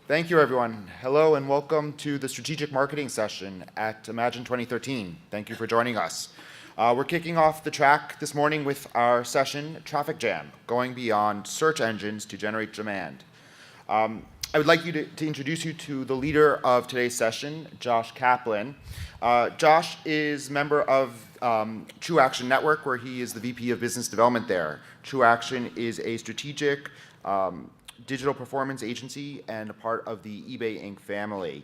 Thank you, everyone. Hello and welcome to the strategic marketing session at Imagine 2013. Thank you for joining us. We're kicking off the track this morning with our session, Traffic Jam, going beyond search engines to generate demand. I would like you to introduce you to the leader of today's session, Josh Kaplan. Josh is member of True Action Network, where he is the VP of Business Development there. True Action is a strategic digital performance agency and a part of the eBay Inc. family.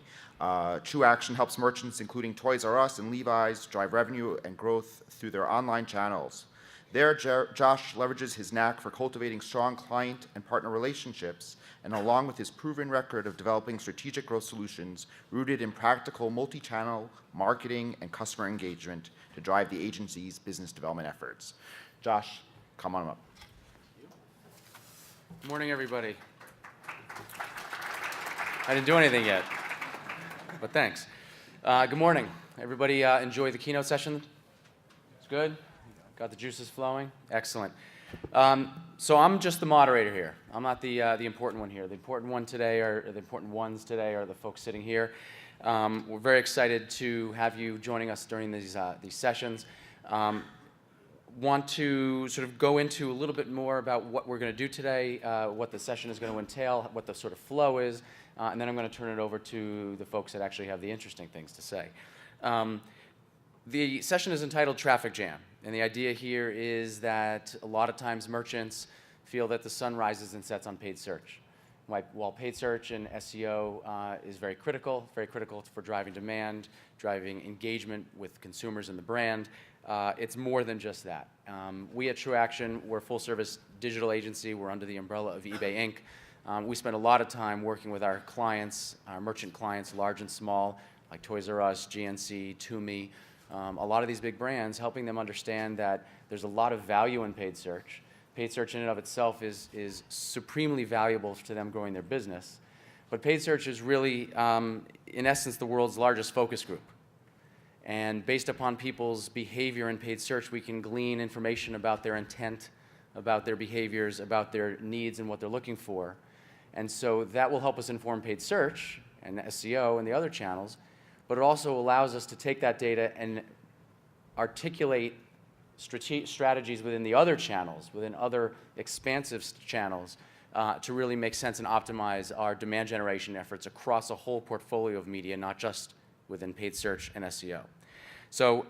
True Action helps merchants, including Toys R Us and Levi's, drive revenue and growth through their online channels. There, Josh leverages his knack for cultivating strong client and partner relationships, and along with his proven record of developing strategic growth solutions rooted in practical multi-channel marketing and customer engagement to drive the agency's business development efforts. Josh, come on up. Good morning, everybody. I didn't do anything yet, but thanks. Good morning. Everybody enjoy the keynote session? It's good? Got the juices flowing? Excellent. So I'm just the moderator here. I'm not the important one here. The important ones today are the folks sitting here. We're very excited to have you joining us during these sessions. Want to sort of go into a little bit more about what we're going to do today, what the session is going to entail, what the sort of flow is, and then I'm going to turn it over to the folks that actually have the interesting things to say. The session is entitled Traffic Jam, and the idea here is that a lot of times merchants feel that the sun rises and sets on paid search. While paid search and SEO is very critical for driving demand, driving engagement with consumers and the brand, it's more than just that. We at True Action, we're a full-service digital agency. We're under the umbrella of eBay Inc. We spend a lot of time working with our clients, our merchant clients, large and small, like Toys R Us, GNC, Tumi, a lot of these big brands, helping them understand that there's a lot of value in paid search. Paid search in and of itself is supremely valuable to them growing their business. But paid search is really, in essence, the world's largest focus group. And based upon people's behavior in paid search, we can glean information about their intent, about their behaviors, about their needs and what they're looking for. And so that will help us inform paid search and SEO and the other channels, but it also allows us to take that data and articulate strategies within the other channels, within other expansive channels, to really make sense and optimize our demand generation efforts across a whole portfolio of media, not just within paid search and SEO. So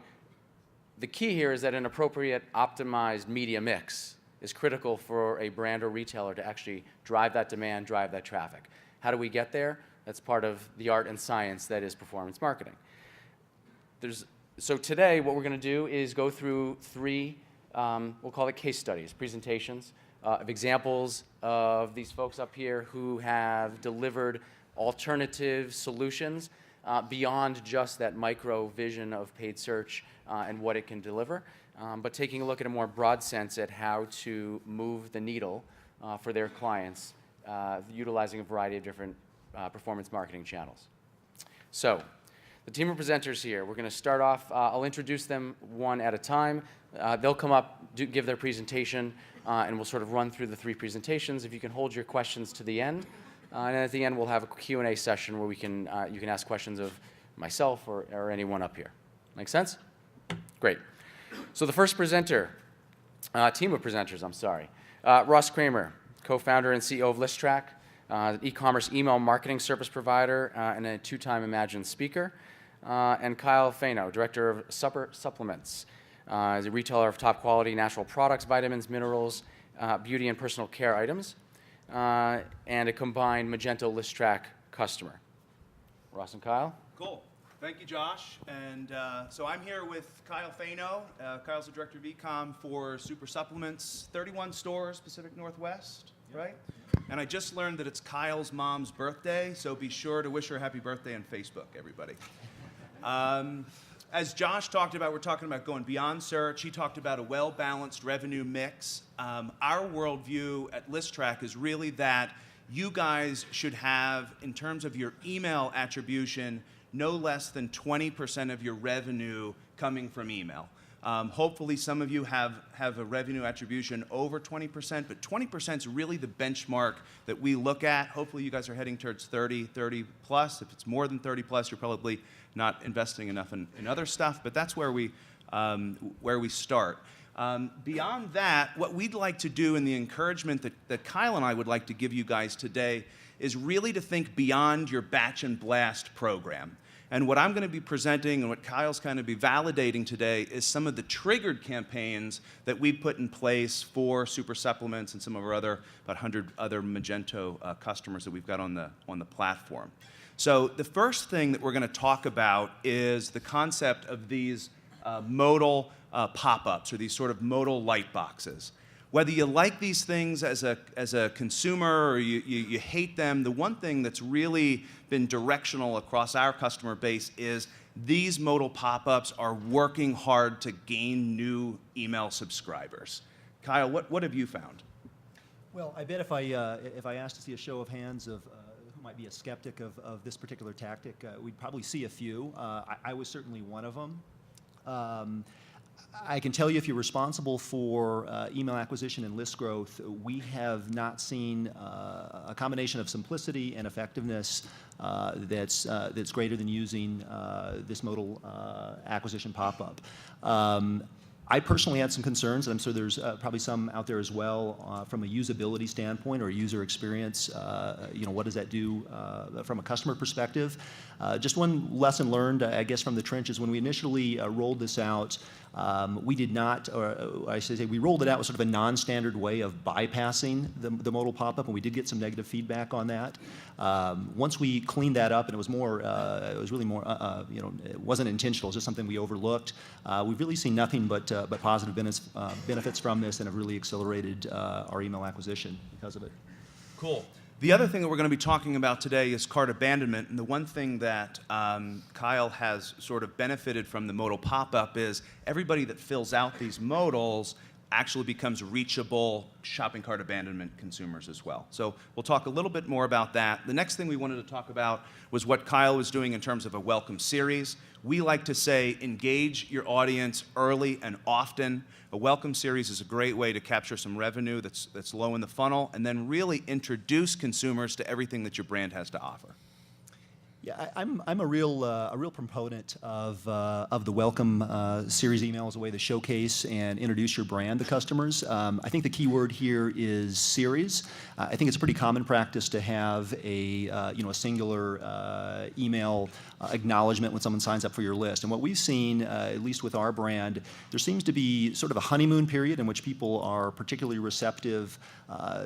the key here is that an appropriate optimized media mix is critical for a brand or retailer to actually drive that demand, drive that traffic. How do we get there? That's part of the art and science that is performance marketing. So today, what we're going to do is go through three, we'll call it case studies, presentations of examples of these folks up here who have delivered alternative solutions beyond just that micro vision of paid search and what it can deliver, but taking a look at a more broad sense at how to move the needle for their clients, utilizing a variety of different performance marketing channels. So the team of presenters here, we're going to start off, I'll introduce them one at a time. They'll come up, give their presentation, and we'll sort of run through the three presentations. If you can hold your questions to the end. And at the end, we'll have a Q&A session where we can, you can ask questions of myself or anyone up here. Make sense? Great. So the first presenter, team of presenters, I'm sorry. Ross Kramer, co-founder and CEO of Listrak, e-commerce email marketing service provider and a two-time Imagine speaker. And Kyle Fano, director of Supplements. He's a retailer of top quality natural products, vitamins, minerals, beauty and personal care items. And a combined Magento Listrak customer. Ross and Kyle? Cool. Thank you, Josh. And so I'm here with Kyle Fano. Kyle's the director of e-com for Super Supplements, 31 stores, Pacific Northwest, right? And I just learned that it's Kyle's mom's birthday, so be sure to wish her a happy birthday on Facebook, everybody. As Josh talked about, we're talking about going beyond search. He talked about a well-balanced revenue mix. Our worldview at Listrak is really that you guys should have, in terms of your email attribution, no less than 20% of your revenue coming from email. Hopefully some of you have a revenue attribution over 20%, but 20% is really the benchmark that we look at. Hopefully you guys are heading towards 30 plus. If it's more than 30 plus, you're probably not investing enough in other stuff, but that's where we start. Beyond that, what we'd like to do, and the encouragement that Kyle and I would like to give you guys today, is really to think beyond your batch and blast program. And what I'm going to be presenting and what Kyle's kind of be validating today is some of the triggered campaigns that we've put in place for Super Supplements and some of our about 100 other Magento customers that we've got on the platform. So the first thing that we're going to talk about is the concept of these modal pop-ups, or these sort of modal light boxes. Whether you like these things as a consumer or you hate them, the one thing that's really been directional across our customer base is these modal pop-ups are working hard to gain new email subscribers. Kyle, what have you found? Well, I bet if I asked to see a show of hands of who might be a skeptic of this particular tactic, we'd probably see a few. I was certainly one of them. I can tell you, if you're responsible for email acquisition and list growth, we have not seen a combination of simplicity and effectiveness that's greater than using this modal acquisition pop-up. I personally had some concerns, and I'm sure there's probably some out there as well, from a usability standpoint or a user experience. What does that do from a customer perspective? Just one lesson learned, I guess, from the trenches. When we initially rolled this out, we did not, or I should say, we rolled it out with sort of a non-standard way of bypassing the modal pop-up, and we did get some negative feedback on that. Once we cleaned that up, and it was really more, it wasn't intentional, just something we overlooked. We've really seen nothing but positive benefits from this, and have really accelerated our email acquisition because of it. Cool. The other thing that we're going to be talking about today is cart abandonment, and the one thing that Kyle has sort of benefited from the modal pop-up is everybody that fills out these modals actually becomes reachable shopping cart abandonment consumers as well. So we'll talk a little bit more about that. The next thing we wanted to talk about was what Kyle was doing in terms of a welcome series. We like to say engage your audience early and often. A welcome series is a great way to capture some revenue that's low in the funnel, and then really introduce consumers to everything that your brand has to offer. Yeah, I'm a real proponent of the welcome series email as a way to showcase and introduce your brand to customers. I think the key word here is series. I think it's a pretty common practice to have a singular email acknowledgement when someone signs up for your list. And what we've seen, at least with our brand, there seems to be sort of a honeymoon period in which people are particularly receptive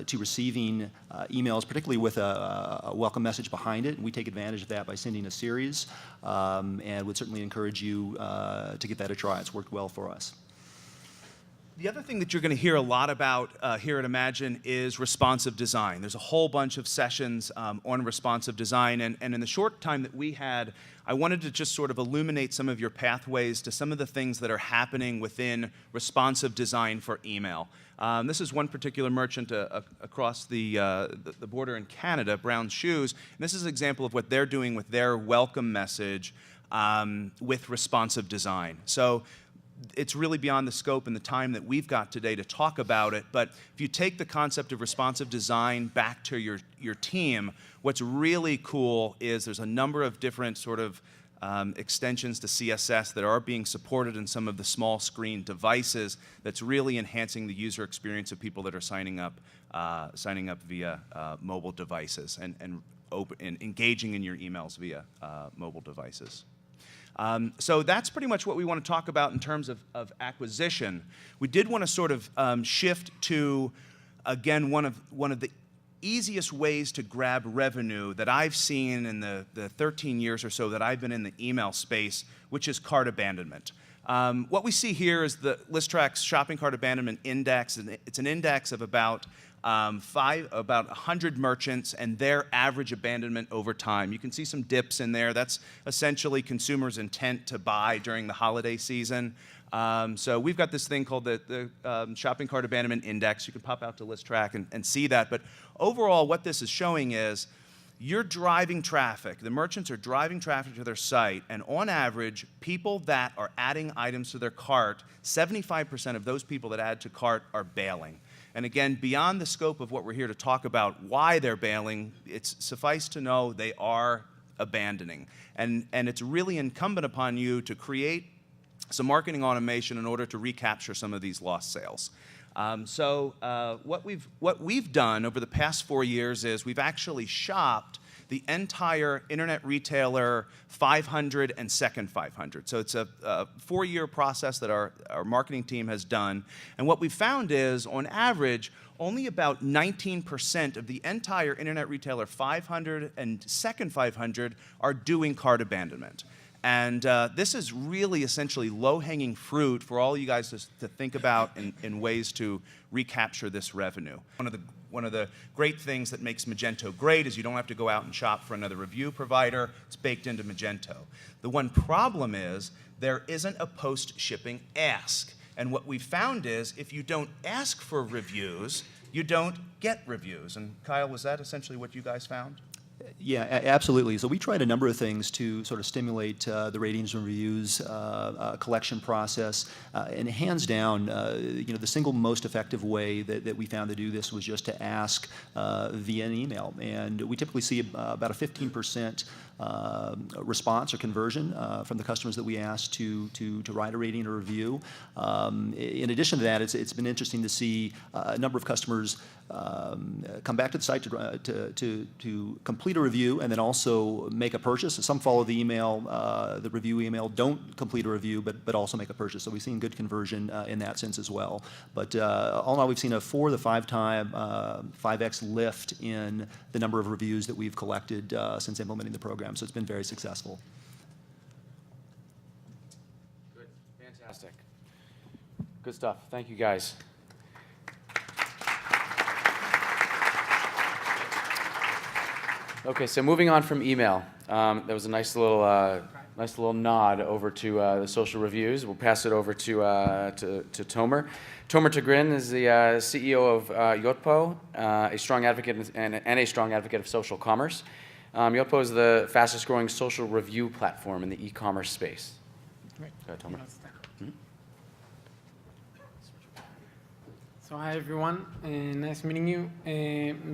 to receiving emails, particularly with a welcome message behind it. And we take advantage of that by sending a series, and would certainly encourage you to give that a try. It's worked well for us. The other thing that you're going to hear a lot about here at Imagine is responsive design. There's a whole bunch of sessions on responsive design, and in the short time that we had, I wanted to just sort of illuminate some of your pathways to some of the things that are happening within responsive design for email. This is one particular merchant across the border in Canada, Brown Shoes, and this is an example of what they're doing with their welcome message with responsive design. So it's really beyond the scope and the time that we've got today to talk about it, but if you take the concept of responsive design back to your team, what's really cool is there's a number of different sort of extensions to CSS that are being supported in some of the small screen devices that's really enhancing the user experience of people that are signing up via mobile devices and engaging in your emails via mobile devices. So that's pretty much what we want to talk about in terms of acquisition. We did want to sort of shift to, again, one of the easiest ways to grab revenue that I've seen in the 13 years or so that I've been in the email space, which is cart abandonment. What we see here is the Listrak's Shopping Cart Abandonment Index, and it's an index of about 100 merchants and their average abandonment over time. You can see some dips in there. That's essentially consumers' intent to buy during the holiday season. So we've got this thing called the Shopping Cart Abandonment Index. You can pop out to Listrak and see that. But overall, what this is showing is you're driving traffic. The merchants are driving traffic to their site, and on average, people that are adding items to their cart, 75% of those people that add to cart are bailing. And again, beyond the scope of what we're here to talk about, why they're bailing, it's suffice to know they are abandoning. And it's really incumbent upon you to create some marketing automation in order to recapture some of these lost sales. What we've done over the past 4 years is we've actually shopped the entire internet retailer 500 and second 500. So it's a 4-year process that our marketing team has done. And what we found is, on average, only about 19% of the entire internet retailer 500 and second 500 are doing cart abandonment. And this is really essentially low-hanging fruit for all you guys to think about in ways to recapture this revenue. One of the great things that makes Magento great is you don't have to go out and shop for another review provider. It's baked into Magento. The one problem is there isn't a post-shipping ask. And what we found is if you don't ask for reviews, you don't get reviews. And Kyle, was that essentially what you guys found? Yeah, absolutely. So we tried a number of things to sort of stimulate the ratings and reviews collection process, and hands down, the single most effective way that we found to do this was just to ask via an email. And we typically see about a 15% response or conversion from the customers that we ask to write a rating or review. In addition to that, it's been interesting to see a number of customers come back to the site to complete a review and then also make a purchase. Some follow the email, the review email, don't complete a review, but also make a purchase. So we've seen good conversion in that sense as well. But all in all, we've seen a 4 to 5x lift in the number of reviews that we've collected since implementing the program. So it's been very successful. Good. Fantastic. Good stuff. Thank you, guys. Okay, so moving on from email, that was a nice little nod over to the social reviews. We'll pass it over to Tomer. Tomer Tegrin is the CEO of Yotpo, a strong advocate and a strong advocate of social commerce. Yotpo is the fastest growing social review platform in the e-commerce space. Great. Go ahead, Tomer. So hi everyone, nice meeting you.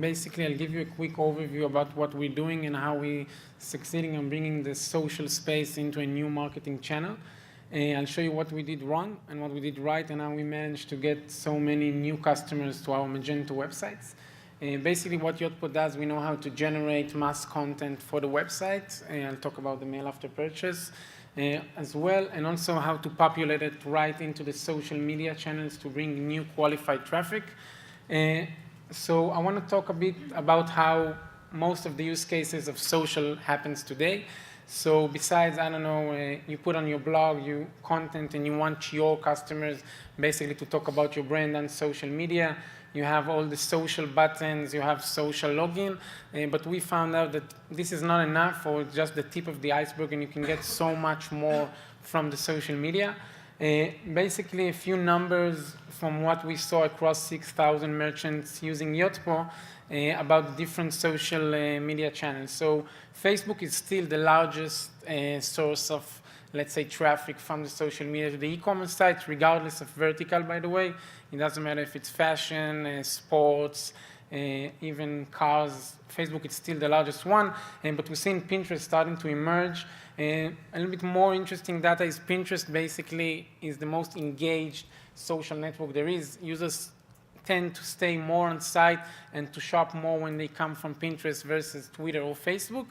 Basically, I'll give you a quick overview about what we're doing and how we're succeeding in bringing the social space into a new marketing channel. I'll show you what we did wrong and what we did right and how we managed to get so many new customers to our Magento websites. Basically, what Yotpo does, we know how to generate mass content for the website. I'll talk about the mail after purchase as well, and also how to populate it right into the social media channels to bring new qualified traffic. So I want to talk a bit about how most of the use cases of social happens today. So besides, I don't know, you put on your blog, you content, and you want your customers basically to talk about your brand on social media. You have all the social buttons, you have social login, but we found out that this is not enough, or just the tip of the iceberg, and you can get so much more from the social media. Basically, a few numbers from what we saw across 6,000 merchants using Yotpo about different social media channels. So Facebook is still the largest source of, let's say, traffic from the social media to the e-commerce site, regardless of vertical, by the way. It doesn't matter if it's fashion, sports, even cars. Facebook is still the largest one, but we're seeing Pinterest starting to emerge. A little bit more interesting data is Pinterest basically is the most engaged social network there is. Users tend to stay more on site and to shop more when they come from Pinterest versus Twitter or Facebook.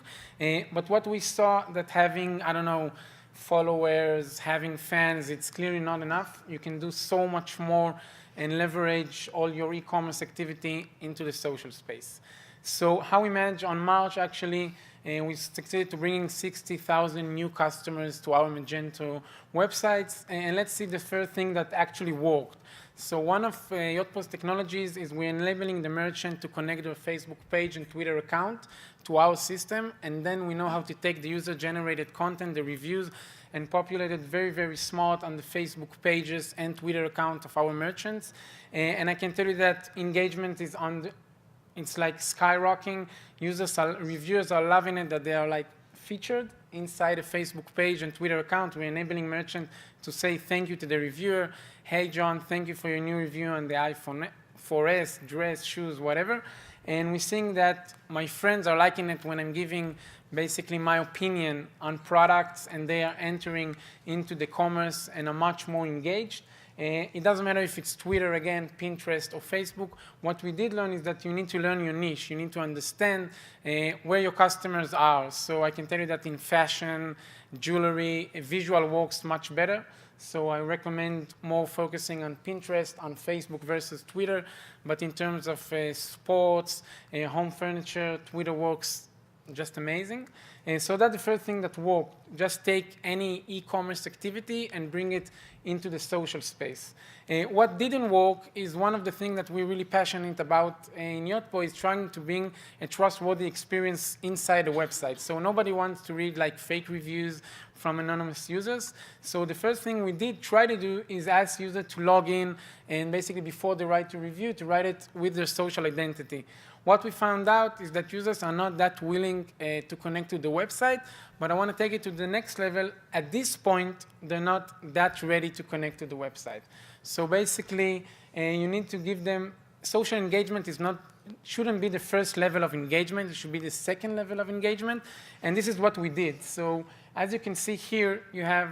But what we saw that having, I don't know, followers, having fans, it's clearly not enough. You can do so much more and leverage all your e-commerce activity into the social space. So how we manage on March, actually, we succeeded to bringing 60,000 new customers to our Magento websites. And let's see the first thing that actually worked. So one of Yotpo's technologies is we're enabling the merchant to connect their Facebook page and Twitter account to our system, and then we know how to take the user-generated content, the reviews, and populate it very, very smart on the Facebook pages and Twitter account of our merchants. And I can tell you that engagement is on it's like skyrocketing. Reviewers are loving it, that they are like featured inside a Facebook page and Twitter account. We're enabling merchants to say thank you to the reviewer. Hey, John, thank you for your new review on the iPhone 4S, dress, shoes, whatever. And we're seeing that my friends are liking it when I'm giving basically my opinion on products, and they are entering into the commerce and are much more engaged. It doesn't matter if it's Twitter, again, Pinterest, or Facebook. What we did learn is that you need to learn your niche. You need to understand where your customers are. So I can tell you that in fashion, jewelry, visual works much better. So I recommend more focusing on Pinterest, on Facebook versus Twitter. But in terms of sports, home furniture, Twitter works just amazing. So that's the first thing that worked. Just take any e-commerce activity and bring it into the social space. What didn't work is one of the things that we're really passionate about in Yotpo is trying to bring a trustworthy experience inside the website. So nobody wants to read like fake reviews from anonymous users. So the first thing we did try to do is ask users to log in and basically before they write a review to write it with their social identity. What we found out is that users are not that willing to connect to the website, but I want to take it to the next level. At this point, they're not that ready to connect to the website. So basically, you need to give them, social engagement shouldn't be the first level of engagement, it should be the second level of engagement, and this is what we did. So as you can see here, you have,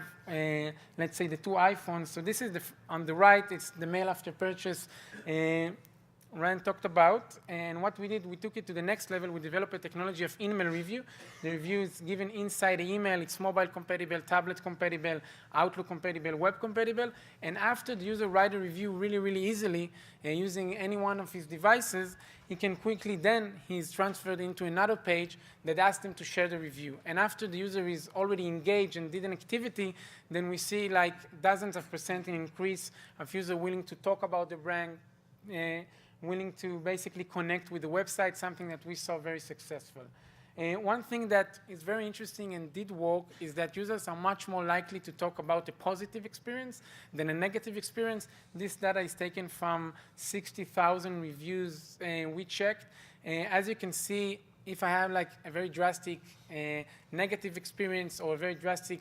let's say, the two iPhones. So this is, on the right, it's the mail after purchase Ryan talked about, and what we did, we took it to the next level. We developed a technology of in-mail review. The review is given inside the email. It's mobile compatible, tablet compatible, Outlook compatible, web compatible, and after the user write a review really, really easily using any one of his devices, he can quickly then, he's transferred into another page that asks him to share the review. And after the user is already engaged and did an activity, then we see like dozens of % increase of user willing to talk about the brand, willing to basically connect with the website, something that we saw very successful. One thing that is very interesting and did work is that users are much more likely to talk about a positive experience than a negative experience. This data is taken from 60,000 reviews we checked. As you can see, if I have like a very drastic negative experience or a very drastic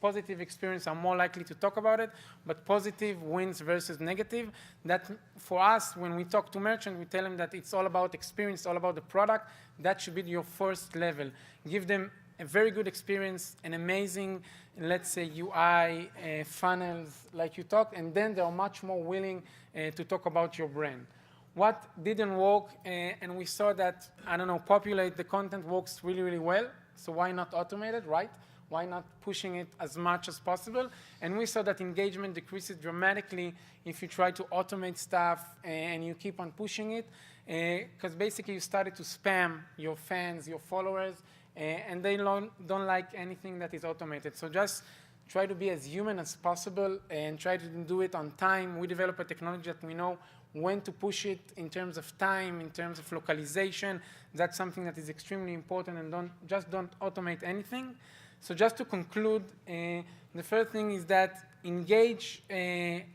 positive experience, I'm more likely to talk about it. But positive wins versus negative. That for us, when we talk to merchants, we tell them that it's all about experience, all about the product. That should be your first level. Give them a very good experience, an amazing, let's say, UI, funnels, like you talked, and then they're much more willing to talk about your brand. What didn't work, and we saw that, I don't know, populate the content works really, really well. So why not automate it, right? Why not pushing it as much as possible? And we saw that engagement decreases dramatically if you try to automate stuff and you keep on pushing it, because basically you started to spam your fans, your followers, and they don't like anything that is automated. So just try to be as human as possible and try to do it on time. We develop a technology that we know when to push it in terms of time, in terms of localization. That's something that is extremely important, and don't automate anything. So just to conclude, the first thing is that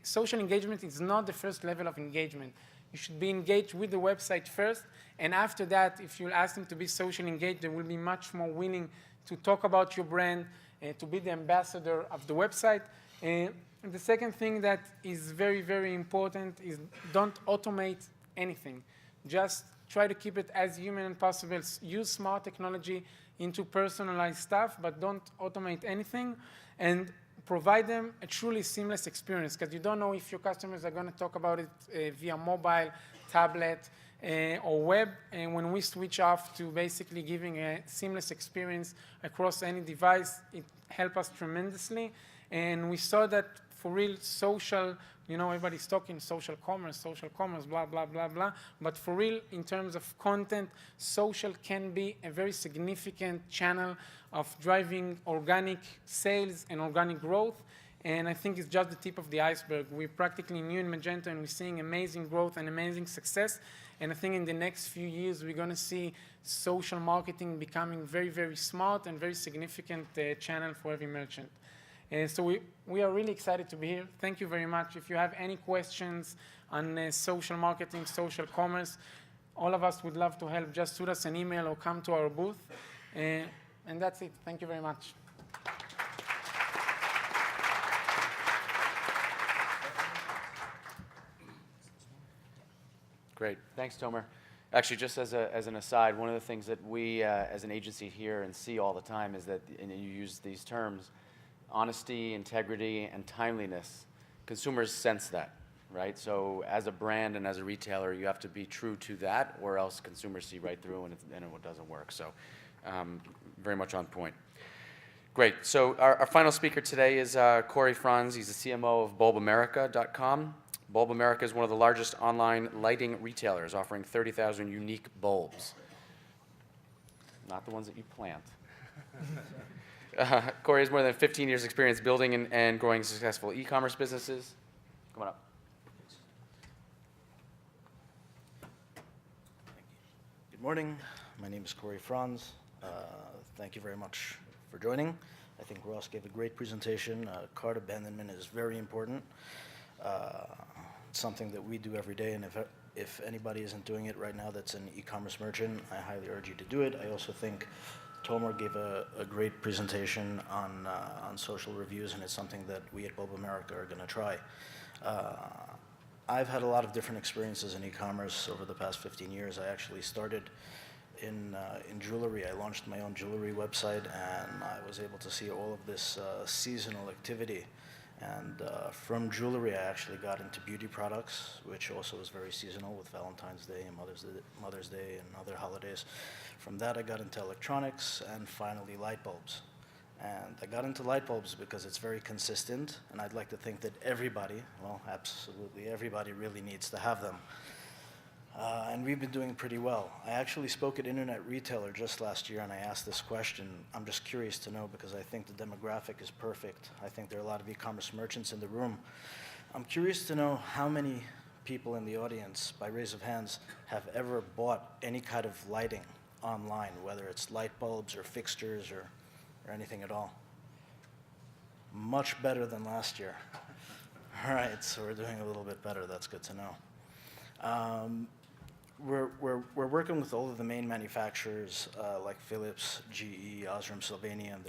social engagement is not the first level of engagement. You should be engaged with the website first, and after that, if you ask them to be socially engaged, they will be much more willing to talk about your brand, to be the ambassador of the website. The second thing that is very, very important is don't automate anything. Just try to keep it as human as possible. Use smart technology into personalized stuff, but don't automate anything. And provide them a truly seamless experience, because you don't know if your customers are going to talk about it via mobile, tablet, or web. And when we switch off to basically giving a seamless experience across any device, it helped us tremendously. And we saw that for real social, everybody's talking social commerce, blah, blah, blah, blah. But for real, in terms of content, social can be a very significant channel of driving organic sales and organic growth. And I think it's just the tip of the iceberg. We're practically new in Magento, and we're seeing amazing growth and amazing success. And I think in the next few years, we're going to see social marketing becoming very, very smart and very significant channel for every merchant. So we are really excited to be here. Thank you very much. If you have any questions on social marketing, social commerce, All of us would love to help. Just shoot us an email or come to our booth. And that's it. Thank you very much. Great. Thanks, Tomer. Actually, just as an aside, one of the things that we as an agency hear and see all the time is that, and you use these terms, honesty, integrity, and timeliness. Consumers sense that, right? So as a brand and as a retailer, you have to be true to that, or else consumers see right through and it doesn't work. So very much on point. Great. So our final speaker today is Corey Franz. He's the CMO of bulbamerica.com. Bulb America is one of the largest online lighting retailers, offering 30,000 unique bulbs. Not the ones that you plant. Corey has more than 15 years' experience building and growing successful e-commerce businesses. Come on up. Good morning. My name is Corey Franz. Thank you very much for joining. I think Ross gave a great presentation. Cart abandonment is very important. It's something that we do every day, and if anybody isn't doing it right now that's an e-commerce merchant, I highly urge you to do it. I also think Tomer gave a great presentation on social reviews, and it's something that we at Bulb America are going to try. I've had a lot of different experiences in e-commerce over the past 15 years. I actually started in jewelry. I launched my own jewelry website, and I was able to see all of this seasonal activity. And from jewelry, I actually got into beauty products, which also is very seasonal with Valentine's Day and Mother's Day and other holidays. From that, I got into electronics and finally light bulbs. And I got into light bulbs because it's very consistent, and I'd like to think that everybody, well, absolutely everybody really needs to have them. And we've been doing pretty well. I actually spoke at Internet Retailer just last year, and I asked this question. I'm just curious to know because I think the demographic is perfect. I think there are a lot of e-commerce merchants in the room. I'm curious to know how many people in the audience, by raise of hands, have ever bought any kind of lighting online, whether it's light bulbs or fixtures or anything at all. Much better than last year. All right, so we're doing a little bit better. That's good to know. We're working with all of the main manufacturers like Philips, GE, Osram, Sylvania. And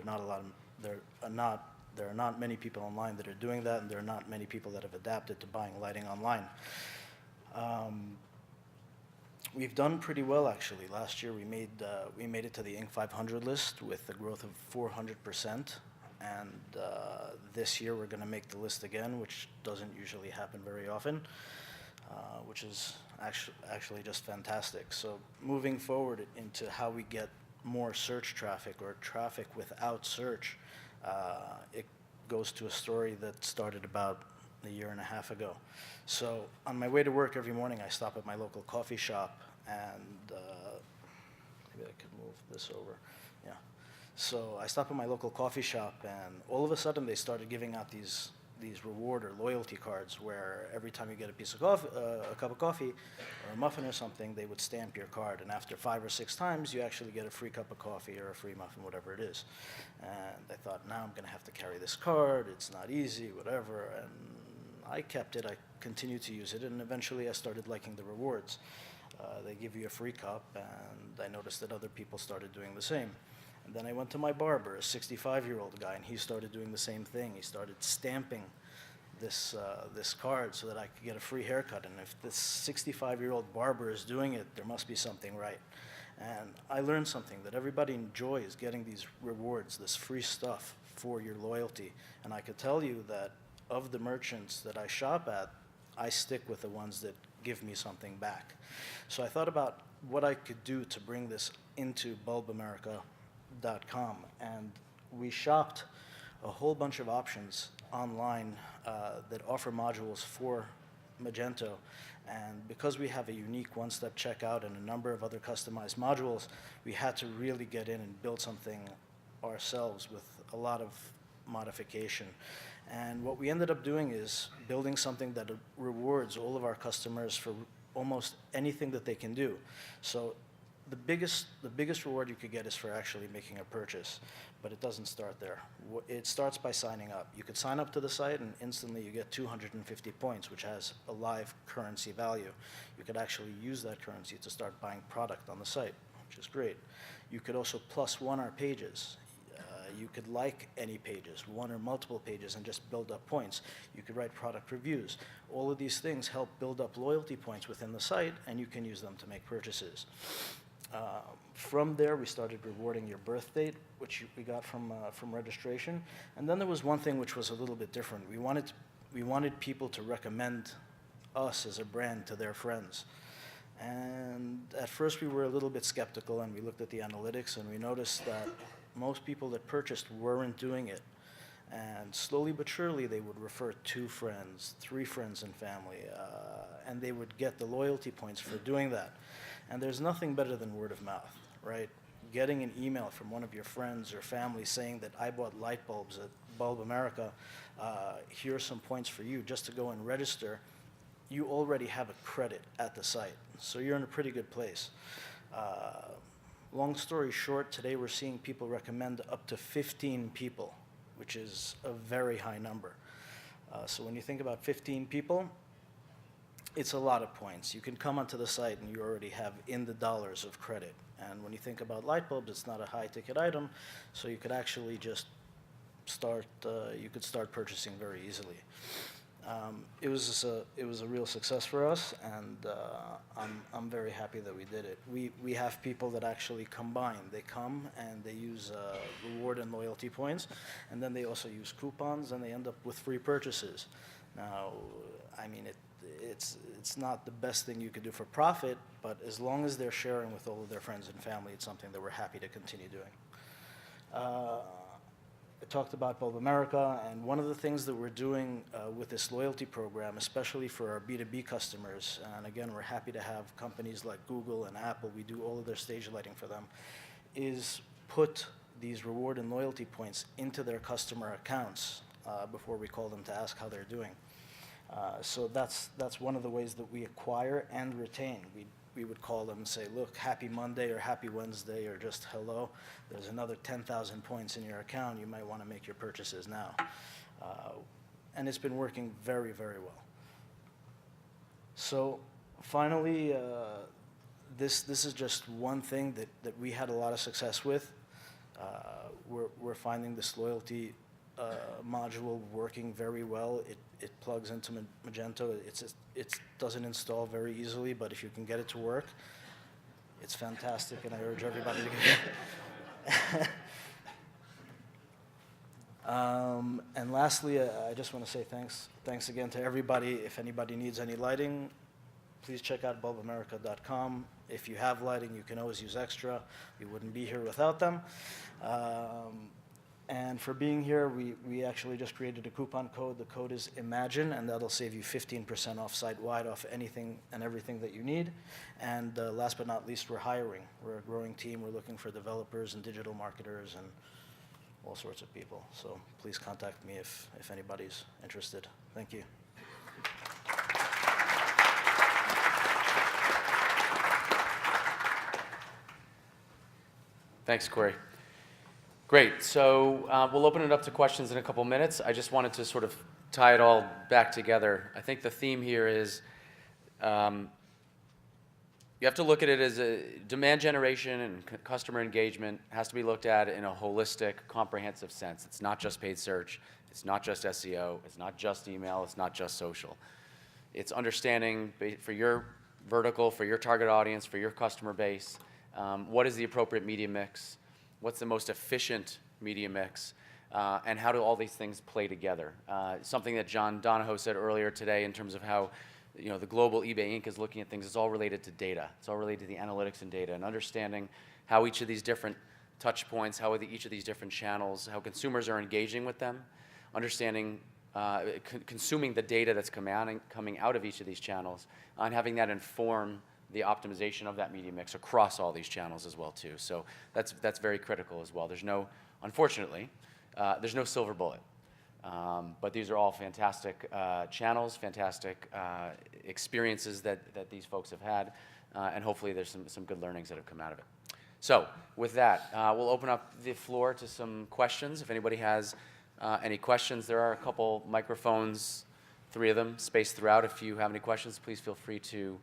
there are not many people online that are doing that, and there are not many people that have adapted to buying lighting online. We've done pretty well, actually. Last year, we made it to the Inc. 500 list with a growth of 400%. And this year, we're going to make the list again, which doesn't usually happen very often, which is actually just fantastic. So moving forward into how we get more search traffic or traffic without search, it goes to a story that started about a year and a half ago. So on my way to work every morning, I stop at my local coffee shop, and maybe I could move this over. Yeah. So I stop at my local coffee shop, and all of a sudden they started giving out these reward or loyalty cards where every time you get a piece of coffee, a cup of coffee or a muffin or something, they would stamp your card. And after 5 or 6 times, you actually get a free cup of coffee or a free muffin, whatever it is. And I thought, now I'm going to have to carry this card. It's not easy, whatever. And I kept it. I continued to use it. And eventually, I started liking the rewards. They give you a free cup, and I noticed that other people started doing the same. And then I went to my barber, a 65-year-old guy, and he started doing the same thing. He started stamping this card so that I could get a free haircut. And if this 65-year-old barber is doing it, there must be something right. And I learned something, that everybody enjoys getting these rewards, this free stuff for your loyalty. And I could tell you that of the merchants that I shop at, I stick with the ones that give me something back. So I thought about what I could do to bring this into bulbamerica.com, and we shopped a whole bunch of options online that offer modules for Magento. And because we have a unique one-step checkout and a number of other customized modules, we had to really get in and build something ourselves with a lot of modification. And what we ended up doing is building something that rewards all of our customers for almost anything that they can do. So the biggest reward you could get is for actually making a purchase, but it doesn't start there. It starts by signing up. You could sign up to the site and instantly you get 250 points, which has a live currency value. You could actually use that currency to start buying product on the site, which is great. You could also +1 our pages. You could like any pages, one or multiple pages, and just build up points. You could write product reviews. All of these things help build up loyalty points within the site, and you can use them to make purchases. From there, we started rewarding your birth date, which we got from registration. And then there was one thing which was a little bit different. We wanted people to recommend us as a brand to their friends. And at first, we were a little bit skeptical, and we looked at the analytics, and we noticed that most people that purchased weren't doing it. And slowly but surely, they would refer 2 friends, 3 friends and family, and they would get the loyalty points for doing that. And there's nothing better than word of mouth, right? Getting an email from one of your friends or family saying that I bought light bulbs at Bulb America, here are some points for you just to go and register. You already have a credit at the site, so you're in a pretty good place. Long story short, today we're seeing people recommend up to 15 people, which is a very high number. So when you think about 15 people, it's a lot of points. You can come onto the site and you already have in the dollars of credit. And when you think about light bulbs, it's not a high ticket item, so you could actually just start, you could start purchasing very easily. It was a real success for us, and I'm very happy that we did it. We have people that actually combine. They come and they use reward and loyalty points, and then they also use coupons, and they end up with free purchases. Now, I mean, it's not the best thing you could do for profit, but as long as they're sharing with all of their friends and family, it's something that we're happy to continue doing. I talked about Bulb America, and one of the things that we're doing with this loyalty program, especially for our B2B customers, and again, we're happy to have companies like Google and Apple, we do all of their stage lighting for them, is put these reward and loyalty points into their customer accounts before we call them to ask how they're doing. So that's one of the ways that we acquire and retain. We would call them and say, look, happy Monday or happy Wednesday or just hello. There's another 10,000 points in your account. You might want to make your purchases now. And it's been working very, very well. So finally, this is just one thing that we had a lot of success with. We're finding this loyalty module working very well. It plugs into Magento. It doesn't install very easily, but if you can get it to work, it's fantastic, and I urge everybody to get it. And lastly, I just want to say thanks again to everybody. If anybody needs any lighting, please check out bulbamerica.com. If you have lighting, you can always use extra. We wouldn't be here without them. And for being here, we actually just created a coupon code. The code is IMAGINE, and that'll save you 15% off site-wide off anything and everything that you need. And last but not least, we're hiring. We're a growing team. We're looking for developers and digital marketers and all sorts of people. So please contact me if anybody's interested. Thank you. Thanks, Corey. Great. So we'll open it up to questions in a couple minutes. I just wanted to sort of tie it all back together. I think the theme here is you have to look at it as a demand generation and customer engagement has to be looked at in a holistic, comprehensive sense. It's not just paid search. It's not just SEO. It's not just email. It's not just social. It's understanding for your vertical, for your target audience, for your customer base, what is the appropriate media mix, what's the most efficient media mix, and how do all these things play together? Something that John Donahoe said earlier today in terms of how the global eBay Inc. is looking at things, it's all related to data. It's all related to the analytics and data and understanding how each of these different touch points, how each of these different channels, how consumers are engaging with them, understanding, consuming the data that's coming out of each of these channels, and having that inform the optimization of that media mix across all these channels as well too. So that's very critical as well. Unfortunately, there's no silver bullet. But these are all fantastic channels, fantastic experiences that these folks have had. and hopefully there's some good learnings that have come out of it. So with that, we'll open up the floor to some questions. If anybody has any questions, there are a couple microphones, 3 of them, spaced throughout. If you have any questions, please feel free to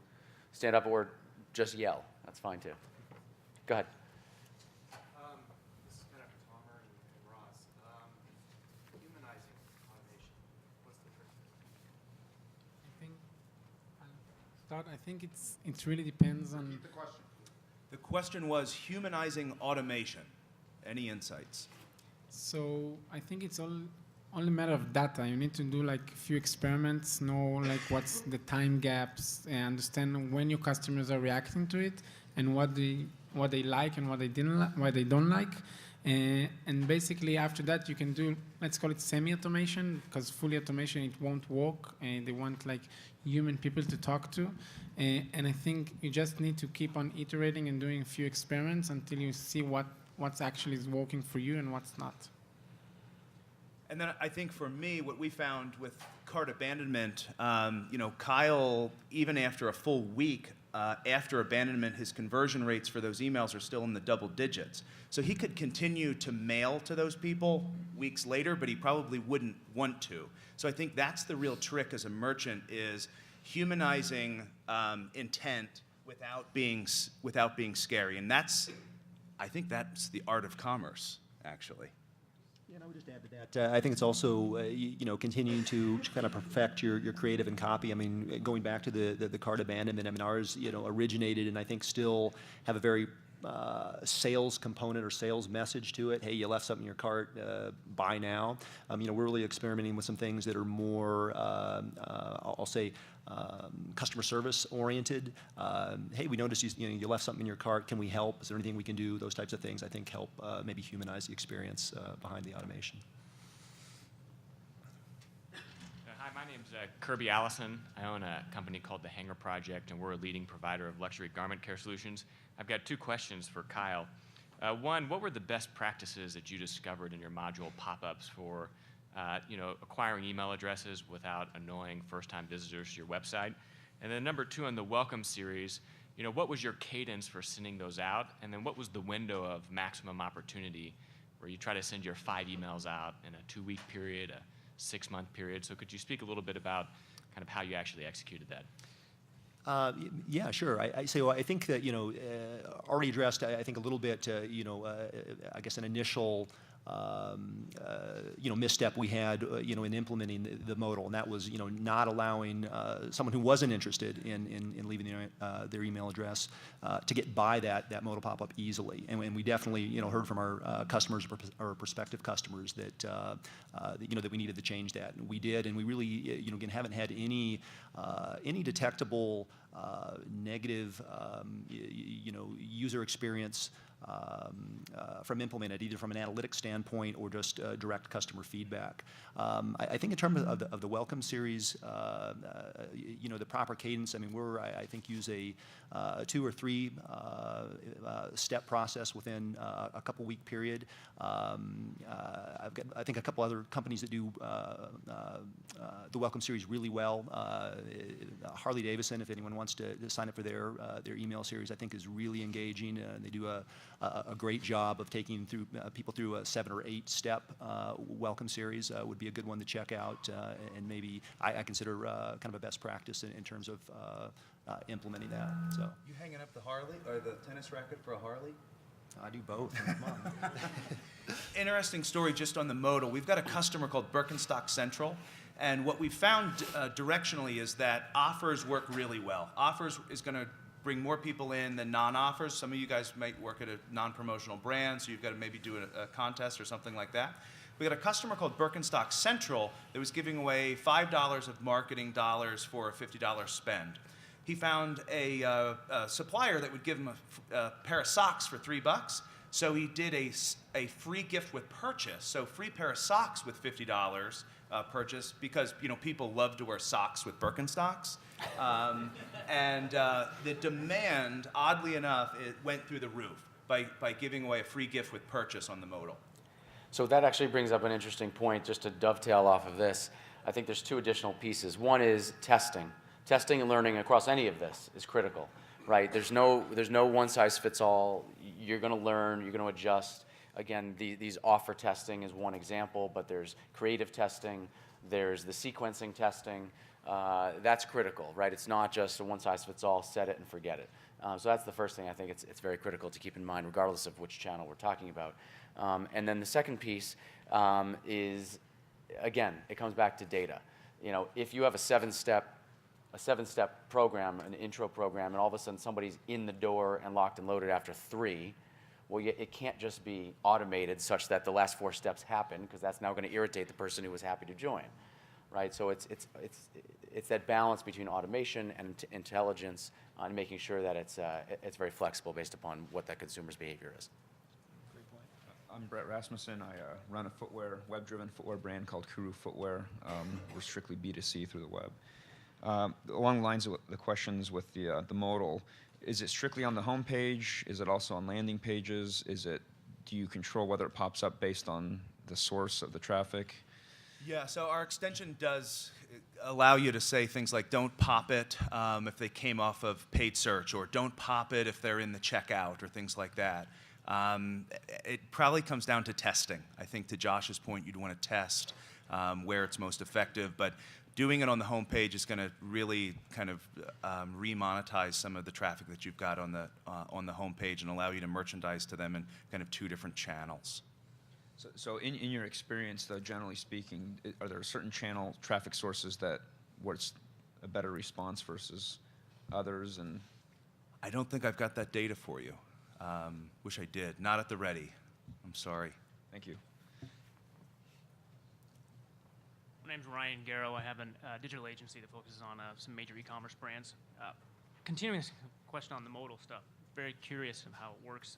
stand up or just yell. That's fine too. Go ahead. This is kind of for Tomer and Ross. Humanizing automation. What's the trick? I think it really depends on. The question. The question was humanizing automation. Any insights? So I think it's all a matter of data. You need to do like a few experiments, know like what's the time gaps, and understand when your customers are reacting to it, and what they like and what they don't like. And basically after that you can do, let's call it semi-automation, because fully automation it won't work, and they want like human people to talk to. And I think you just need to keep on iterating and doing a few experiments until you see what's actually is working for you and what's not. And then I think for me, what we found with cart abandonment, Kyle, even after a full week after abandonment, his conversion rates for those emails are still in the double digits. So he could continue to mail to those people weeks later, but he probably wouldn't want to. So I think that's the real trick as a merchant, is humanizing intent without being scary. And I think that's the art of commerce, actually. Yeah, and I would just add to that, I think it's also, continuing to kind of perfect your creative and copy. I mean, going back to the cart abandonment, I mean, ours, originated and I think still have a very sales component or sales message to it. Hey, you left something in your cart, buy now. We're really experimenting with some things that are more, I'll say, customer service oriented. Hey, we noticed you left something in your cart. Can we help? Is there anything we can do? Those types of things I think help maybe humanize the experience behind the automation. Hi, my name's Kirby Allison. I own a company called The Hanger Project, and we're a leading provider of luxury garment care solutions. I've got 2 questions for Kyle. One, what were the best practices that you discovered in your module pop-ups for acquiring email addresses without annoying first-time visitors to your website? And then number 2, on the Welcome series, what was your cadence for sending those out? And then what was the window of maximum opportunity where you try to send your 5 emails out in a 2-week period, a 6-month period? So could you speak a little bit about kind of how you actually executed that? Yeah, sure. I think that already addressed. I think a little bit. I guess an initial misstep we had in implementing the modal, and that was not allowing someone who wasn't interested in leaving their email address to get by that modal pop-up easily. And we definitely heard from our customers or prospective customers that that we needed to change that, and we did. And we really again haven't had any detectable negative user experience from implemented, either from an analytics standpoint or just direct customer feedback. I think in terms of the Welcome series, the proper cadence. I mean, I think use a 2 or 3 step process within a couple week period. I've got, I think, a couple other companies that do the Welcome series really well. Harley Davidson, if anyone wants to sign up for their email series, I think is really engaging. They do a great job of taking people through a 7 or 8 step Welcome series. Would be a good one to check out, and maybe I consider kind of a best practice in terms of implementing that. So You hanging up the Harley or the tennis racket for a Harley? I do both. Come on. Interesting story just on the modal. We've got a customer called Birkenstock Central, and what we found directionally is that offers work really well. Offers is going to bring more people in than non-offers. Some of you guys might work at a non-promotional brand, so you've got to maybe do a contest or something like that. We got a customer called Birkenstock Central that was giving away $5 of marketing dollars for a $50 spend. He found a supplier that would give him a pair of socks for $3. So he did a free gift with purchase. So free pair of socks with $50 purchase, because people love to wear socks with Birkenstocks. And the demand, oddly enough, it went through the roof by giving away a free gift with purchase on the modal. So that actually brings up an interesting point, just to dovetail off of this. I think there's 2 additional pieces. One is testing. Testing and learning across any of this is critical. right? There's no one size fits all. You're going to learn, you're going to adjust. Again, these offer testing is one example, but there's creative testing, there's the sequencing testing. That's critical, right? It's not just a one size fits all, set it and forget it. So that's the first thing I think it's very critical to keep in mind, regardless of which channel we're talking about. And then the second piece is, again, it comes back to data. You know, if you have a seven-step program, an intro program, and all of a sudden somebody's in the door and locked and loaded after 3, well, it can't just be automated such that the last 4 steps happen, because that's now going to irritate the person who was happy to join, right? So it's that balance between automation and intelligence on making sure that it's very flexible based upon what that consumer's behavior is. I'm Brett Rasmussen. I run a web-driven footwear brand called Kuru Footwear. We're strictly B2C through the web. Along the lines of the questions with the modal, is it strictly on the home page? Is it also on landing pages? Do you control whether it pops up based on the source of the traffic? Yeah, so our extension does allow you to say things like don't pop it if they came off of paid search, or don't pop it if they're in the checkout, or things like that. It probably comes down to testing. I think to Josh's point, you'd want to test where it's most effective, but doing it on the home page is going to really kind of remonetize some of the traffic that you've got on the home page and allow you to merchandise to them in kind of 2 different channels. So in your experience, though, generally speaking, are there certain channel traffic sources where it's a better response versus others? And I don't think I've got that data for you. Wish I did. Not at the ready. I'm sorry. thank you. My name's Ryan Garrow. I have a digital agency that focuses on some major e-commerce brands. Continuing this question on the modal stuff, very curious of how it works.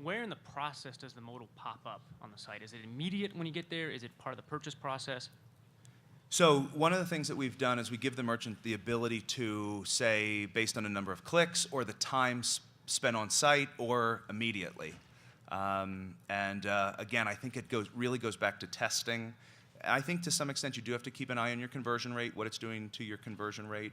Where in the process does the modal pop up on the site? Is it immediate when you get there? Is it part of the purchase process? So one of the things that we've done is we give the merchant the ability to say, based on a number of clicks or the time spent on site, or immediately. Again, I think it really goes back to testing. I think to some extent you do have to keep an eye on your conversion rate, what it's doing to your conversion rate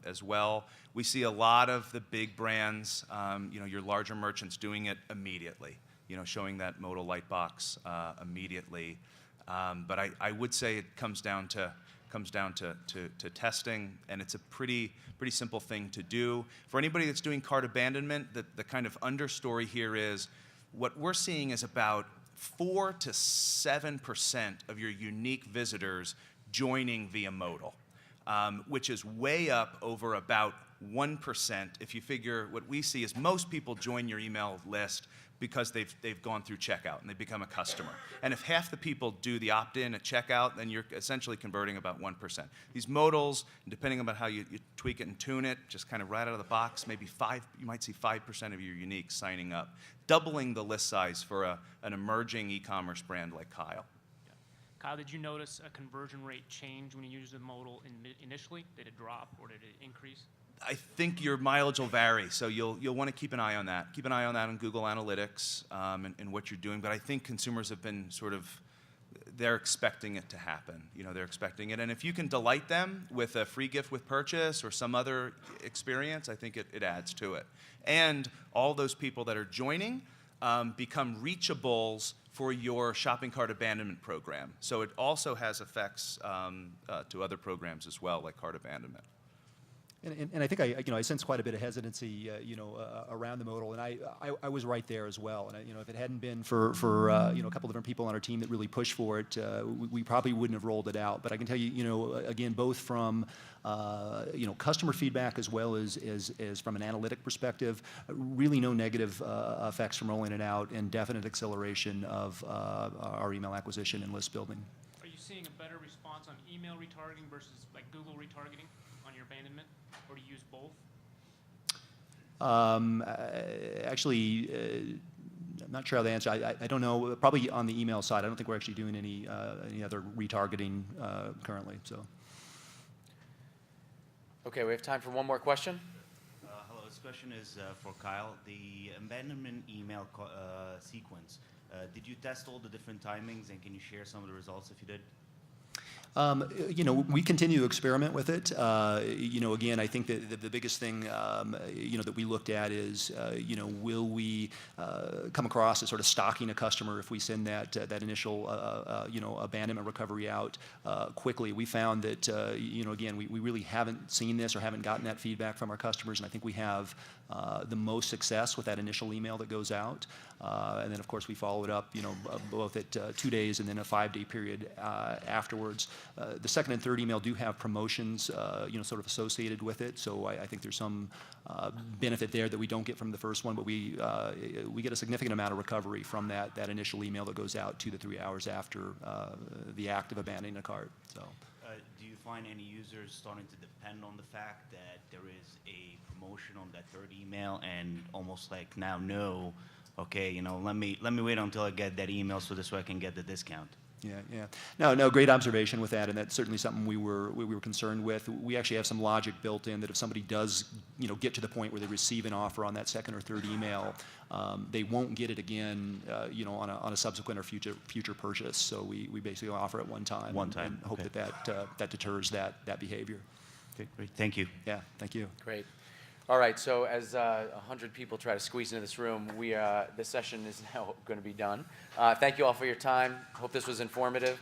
as well. We see a lot of the big brands, your larger merchants doing it immediately, showing that modal light box immediately. But I would say it comes down to testing, and it's a pretty simple thing to do. For anybody that's doing cart abandonment, the kind of understory here is what we're seeing is about 4 to 7% of your unique visitors joining via modal, which is way up over about 1% if you figure what we see is most people join your email list because they've gone through checkout and they become a customer. And if half the people do the opt-in at checkout, then you're essentially converting about 1%. These modals, depending on how you tweak it and tune it, just kind of right out of the box, maybe you might see 5% of your uniques signing up, doubling the list size for an emerging e-commerce brand like Kyle. Yeah. Kyle, did you notice a conversion rate change when you used the modal initially? Did it drop or did it increase? I think your mileage will vary, so you'll want to keep an eye on that. Keep an eye on that on Google Analytics and what you're doing. But I think consumers have been they're expecting it to happen. They're expecting it. And if you can delight them with a free gift with purchase or some other experience, I think it adds to it. And all those people that are joining become reachables for your shopping cart abandonment program. So it also has effects to other programs as well, like cart abandonment. And I think I sense quite a bit of hesitancy, around the modal, and I was right there as well. And if it hadn't been for a couple different people on our team that really pushed for it, we probably wouldn't have rolled it out. But I can tell you, again, both from customer feedback as well as from an analytic perspective, really no negative effects from rolling it out, and definite acceleration of our email acquisition and list building. Are you seeing a better response on email retargeting versus like Google retargeting on your abandonment? Or do you use both? Actually, I'm not sure how to answer. I don't know. Probably on the email side. I don't think we're actually doing any other retargeting currently. So. Okay, we have time for one more question. Hello, this question is for Kyle. The abandonment email sequence, did you test all the different timings, and can you share some of the results if you did? We continue to experiment with it. Again, I think that the biggest thing, that we looked at is, will we come across as sort of stalking a customer if we send that initial, abandonment recovery out quickly. We found that, again, we really haven't seen this or haven't gotten that feedback from our customers, and I think we have the most success with that initial email that goes out. And then, of course, we follow it up, both at 2 days and then a 5-day period afterwards. The second and third email do have promotions, sort of associated with it. So I think there's some benefit there that we don't get from the first one, but we get a significant amount of recovery from that initial email that goes out 2 to 3 hours after the act of abandoning a cart. So. Do you find any users starting to depend on the fact that there is a promotion on that third email and almost like now know, okay, let me wait until I get that email so this way I can get the discount? Yeah. No, great observation with that, and that's certainly something we were concerned with. We actually have some logic built in that if somebody does, get to the point where they receive an offer on that second or third email, they won't get it again, on a subsequent or future purchase. So we basically offer it one time. And hope okay. that deters that behavior. Okay, great. Thank you. Yeah, thank you. Great. All right, so as 100 people try to squeeze into this room, this session is now going to be done. Thank you all for your time. Hope this was informative.